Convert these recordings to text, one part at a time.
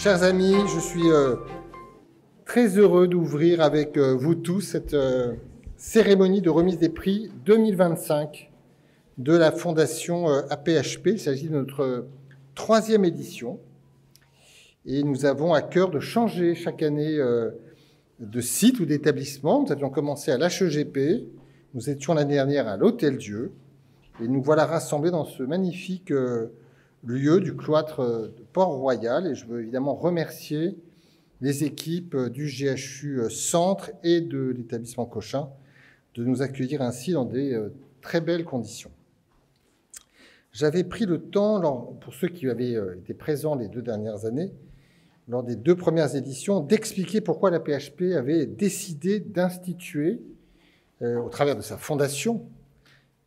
Chers amis, je suis très heureux d'ouvrir avec vous tous cette cérémonie de remise des prix 2025 de la Fondation AP-HP. Il s'agit de notre 3e édition et nous avons à cœur de changer chaque année de site ou d'établissement. Nous avions commencé à l'HEGP, nous étions l'année dernière à l'Hôtel-Dieu et nous voilà rassemblés dans ce magnifique lieu du cloître de Port-Royal. Et je veux évidemment remercier les équipes du GHU Centre et de l'établissement Cochin de nous accueillir ainsi dans des très belles conditions. J'avais pris le temps, pour ceux qui avaient été présents les 2 dernières années, lors des 2 premières éditions, d'expliquer pourquoi la AP-HP avait décidé d'instituer, au travers de sa fondation,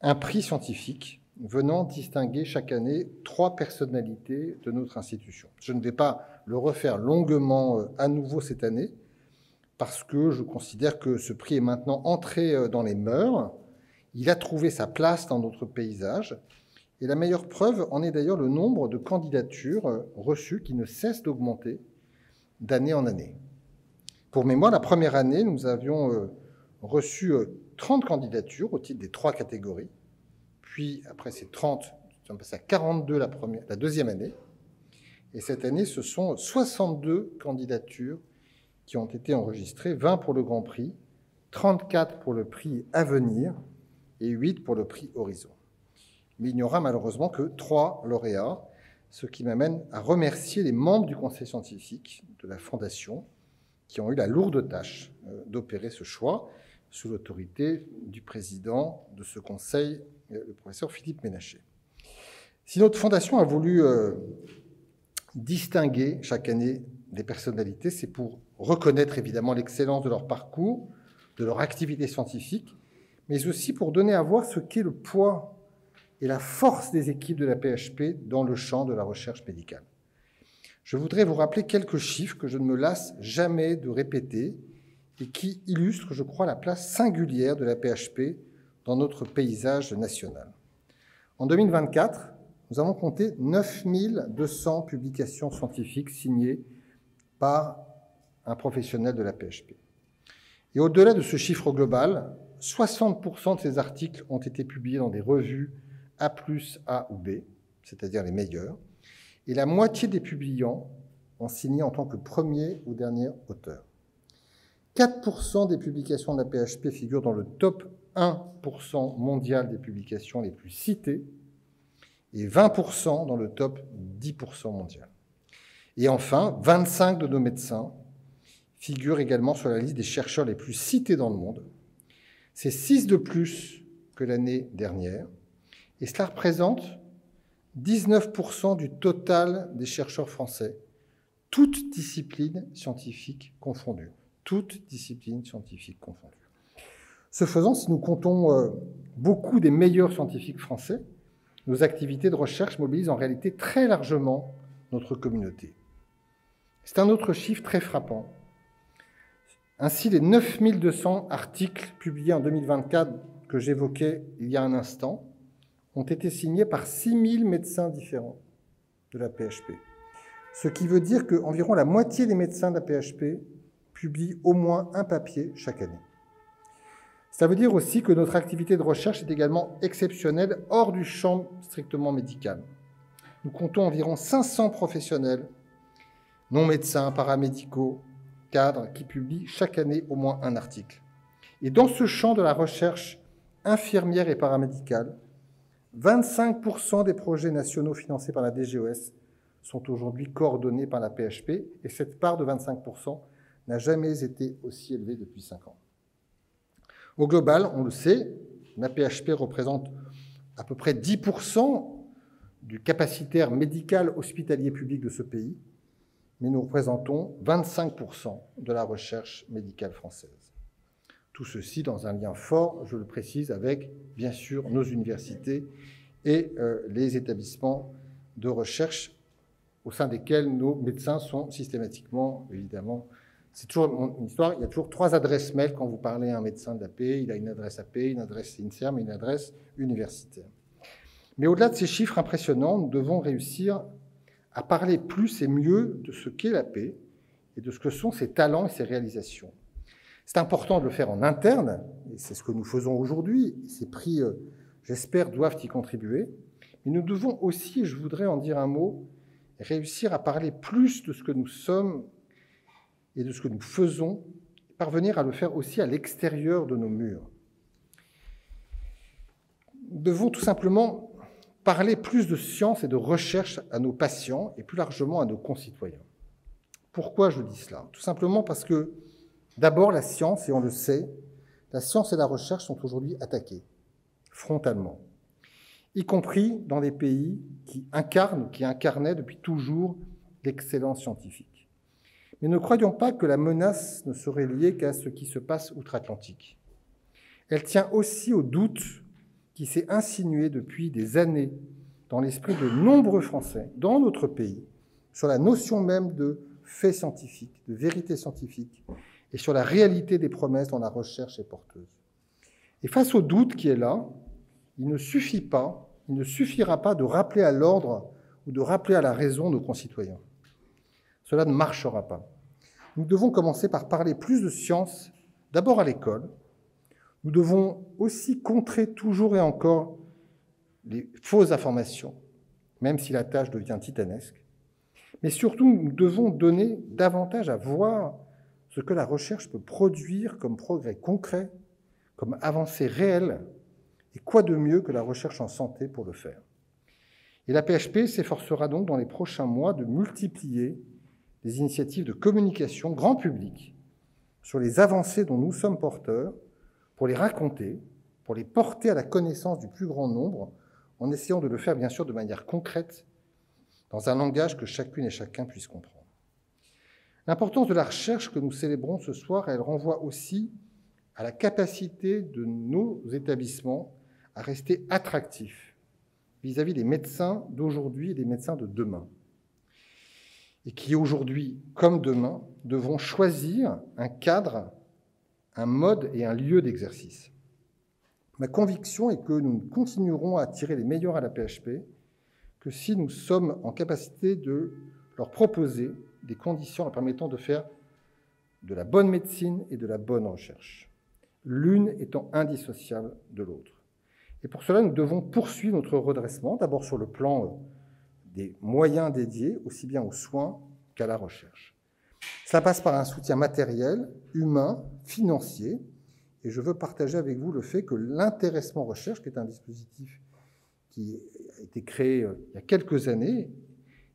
un prix scientifique venant distinguer chaque année 3 personnalités de notre institution. Je ne vais pas le refaire longuement à nouveau cette année, parce que je considère que ce prix est maintenant entré dans les mœurs. Il a trouvé sa place dans notre paysage. Et la meilleure preuve en est d'ailleurs le nombre de candidatures reçues qui ne cesse d'augmenter d'année en année. Pour mémoire, la première année, nous avions reçu 30 candidatures au titre des 3 catégories. Puis, après ces 30, nous sommes passés à 42 la deuxième année. Et cette année, ce sont 62 candidatures qui ont été enregistrées, 20 pour le Grand Prix, 34 pour le prix Avenir et 8 pour le prix Horizon. Mais il n'y aura malheureusement que 3 lauréats, ce qui m'amène à remercier les membres du conseil scientifique de la Fondation qui ont eu la lourde tâche d'opérer ce choix sous l'autorité du président de ce conseil, le professeur Philippe Ménacher. Si notre Fondation a voulu distinguer chaque année des personnalités, c'est pour reconnaître évidemment l'excellence de leur parcours, de leur activité scientifique, mais aussi pour donner à voir ce qu'est le poids et la force des équipes de la AP-HP dans le champ de la recherche médicale. Je voudrais vous rappeler quelques chiffres que je ne me lasse jamais de répéter et qui illustrent, je crois, la place singulière de la AP-HP dans notre paysage national. En 2024, nous avons compté 9200 publications scientifiques signées par un professionnel de la AP-HP. Et au-delà de ce chiffre global, 60% de ces articles ont été publiés dans des revues A+, A ou B, c'est-à-dire les meilleurs, et la moitié des publiants ont signé en tant que premier ou dernier auteur. 4% des publications de la AP-HP figurent dans le top 1% mondial des publications les plus citées et 20% dans le top 10% mondial. Et enfin, 25 de nos médecins figurent également sur la liste des chercheurs les plus cités dans le monde. C'est 6 de plus que l'année dernière et cela représente 19% du total des chercheurs français, toutes disciplines scientifiques confondues. Toutes disciplines scientifiques confondues. Ce faisant, si nous comptons beaucoup des meilleurs scientifiques français, nos activités de recherche mobilisent en réalité très largement notre communauté. C'est un autre chiffre très frappant. Ainsi, les 9200 articles publiés en 2024 que j'évoquais il y a un instant ont été signés par 6000 médecins différents de la AP-HP. Ce qui veut dire qu'environ la moitié des médecins de la AP-HP publient au moins un papier chaque année. Ça veut dire aussi que notre activité de recherche est également exceptionnelle hors du champ strictement médical. Nous comptons environ 500 professionnels, non médecins, paramédicaux, cadres, qui publient chaque année au moins un article. Et dans ce champ de la recherche infirmière et paramédicale, 25% des projets nationaux financés par la DGOS sont aujourd'hui coordonnés par la AP-HP, et cette part de 25% n'a jamais été aussi élevée depuis 5 ans. Au global, on le sait, la AP-HP représente à peu près 10% du capacitaire médical hospitalier public de ce pays, mais nous représentons 25% de la recherche médicale française. Tout ceci dans un lien fort, je le précise, avec, bien sûr, nos universités et les établissements de recherche au sein desquels nos médecins sont systématiquement, évidemment. C'est toujours une histoire, il y a toujours 3 adresses mail quand vous parlez à un médecin de l'AP, il a une adresse AP, une adresse INSERM et une adresse universitaire. Mais au-delà de ces chiffres impressionnants, nous devons réussir à parler plus et mieux de ce qu'est la paix et de ce que sont ses talents et ses réalisations. C'est important de le faire en interne, et c'est ce que nous faisons aujourd'hui. Ces prix, j'espère, doivent y contribuer. Mais nous devons aussi, et je voudrais en dire un mot, réussir à parler plus de ce que nous sommes et de ce que nous faisons, parvenir à le faire aussi à l'extérieur de nos murs. Nous devons tout simplement parler plus de science et de recherche à nos patients et plus largement à nos concitoyens. Pourquoi je dis cela? Tout simplement parce que, d'abord, la science, et on le sait, la science et la recherche sont aujourd'hui attaquées, frontalement, y compris dans des pays qui incarnaient depuis toujours l'excellence scientifique. Mais ne croyons pas que la menace ne serait liée qu'à ce qui se passe outre-Atlantique. Elle tient aussi au doute qui s'est insinué depuis des années dans l'esprit de nombreux Français, dans notre pays, sur la notion même de fait scientifique, de vérité scientifique, et sur la réalité des promesses dont la recherche est porteuse. Et face au doute qui est là, il ne suffira pas de rappeler à l'ordre ou de rappeler à la raison nos concitoyens. Cela ne marchera pas. Nous devons commencer par parler plus de science, d'abord à l'école. Nous devons aussi contrer toujours et encore les fausses informations, même si la tâche devient titanesque. Mais surtout, nous devons donner davantage à voir ce que la recherche peut produire comme progrès concret, comme avancée réelle, et quoi de mieux que la recherche en santé pour le faire. Et la PHP s'efforcera donc dans les prochains mois de multiplier les initiatives de communication grand public sur les avancées dont nous sommes porteurs, pour les raconter, pour les porter à la connaissance du plus grand nombre, en essayant de le faire bien sûr de manière concrète, dans un langage que chacune et chacun puisse comprendre. L'importance de la recherche que nous célébrons ce soir, elle renvoie aussi à la capacité de nos établissements à rester attractifs vis-à-vis des médecins d'aujourd'hui et des médecins de demain, et qui aujourd'hui, comme demain, devront choisir un cadre, un mode et un lieu d'exercice. Ma conviction est que nous continuerons à attirer les meilleurs à la PHP que si nous sommes en capacité de leur proposer des conditions leur permettant de faire de la bonne médecine et de la bonne recherche, l'une étant indissociable de l'autre. Et pour cela, nous devons poursuivre notre redressement, d'abord sur le plan des moyens dédiés, aussi bien aux soins qu'à la recherche. Cela passe par un soutien matériel, humain, financier, et je veux partager avec vous le fait que l'intéressement recherche, qui est un dispositif qui a été créé il y a quelques années,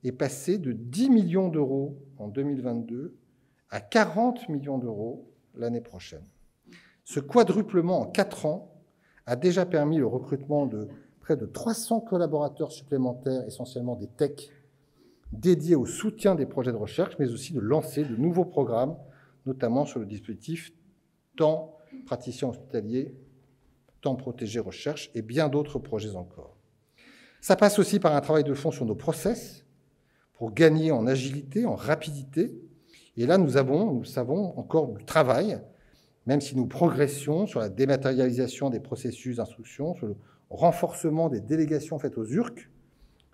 est passé de 10 millions d'euros en 2022 à 40 millions d'euros l'année prochaine. Ce quadruplement en 4 ans a déjà permis le recrutement de près de 300 collaborateurs supplémentaires, essentiellement des techs, dédiés au soutien des projets de recherche, mais aussi de lancer de nouveaux programmes, notamment sur le dispositif temps praticien hospitalier, temps protégé recherche et bien d'autres projets encore. Ça passe aussi par un travail de fond sur nos process pour gagner en agilité, en rapidité. Et là, nous savons encore du travail, même si nous progressions sur la dématérialisation des processus d'instruction, sur le renforcement des délégations faites aux URC,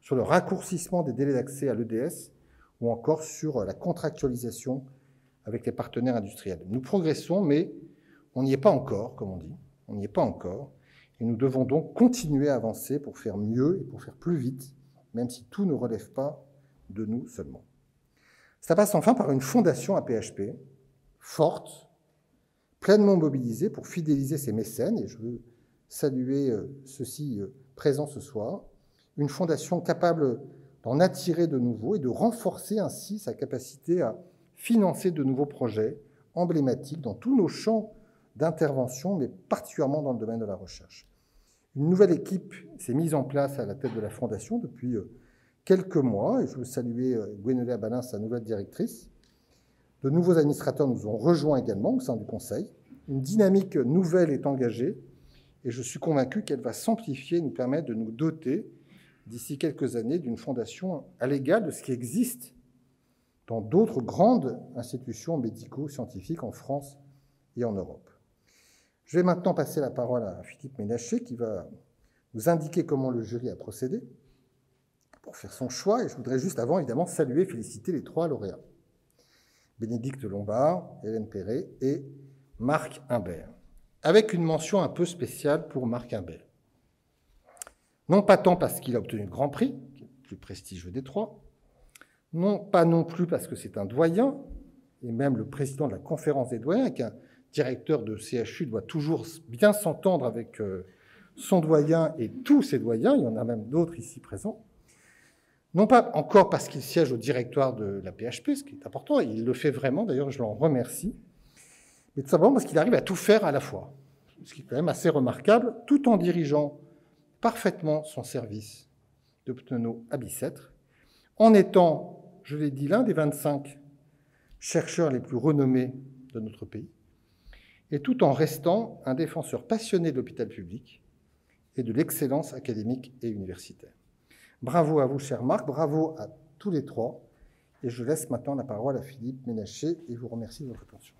sur le raccourcissement des délais d'accès à l'EDS ou encore sur la contractualisation avec les partenaires industriels. Nous progressons, mais on n'y est pas encore, comme on dit. On n'y est pas encore. Et nous devons donc continuer à avancer pour faire mieux et pour faire plus vite, même si tout ne relève pas de nous seulement. Ça passe enfin par une fondation à PHP, forte, pleinement mobilisée pour fidéliser ses mécènes, et je veux saluer ceux-ci présents ce soir, une fondation capable d'en attirer de nouveaux et de renforcer ainsi sa capacité à financer de nouveaux projets emblématiques dans tous nos champs d'intervention, mais particulièrement dans le domaine de la recherche. Une nouvelle équipe s'est mise en place à la tête de la Fondation depuis quelques mois, et je veux saluer Gwenolé Balin, sa nouvelle directrice. De nouveaux administrateurs nous ont rejoints également au sein du Conseil. Une dynamique nouvelle est engagée, et je suis convaincu qu'elle va s'amplifier et nous permettre de nous doter, d'ici quelques années, d'une fondation à l'égal de ce qui existe dans d'autres grandes institutions médico-scientifiques en France et en Europe. Je vais maintenant passer la parole à Philippe Ménacher qui va nous indiquer comment le jury a procédé. pour faire son choix. Et je voudrais juste avant, évidemment, saluer et féliciter les 3 lauréats. Bénédicte Lombard, Hélène Perret et Marc Imbert. Avec une mention un peu spéciale pour Marc Imbert. Non pas tant parce qu'il a obtenu le Grand Prix, qui est le plus prestigieux des 3, non pas non plus parce que c'est un doyen, et même le président de la conférence des doyens, qu'un directeur de CHU doit toujours bien s'entendre avec son doyen et tous ses doyens, il y en a même d'autres ici présents. Non pas encore parce qu'il siège au directoire de la PHP, ce qui est important, et il le fait vraiment, d'ailleurs je l'en remercie, mais tout simplement parce qu'il arrive à tout faire à la fois, ce qui est quand même assez remarquable, tout en dirigeant parfaitement son service de pneumo à Bicêtre, en étant, je l'ai dit, l'un des 25 chercheurs les plus renommés de notre pays, et tout en restant un défenseur passionné de l'hôpital public et de l'excellence académique et universitaire. Bravo à vous, cher Marc, bravo à tous les 3, et je laisse maintenant la parole à Philippe Ménacher et vous remercie de votre attention.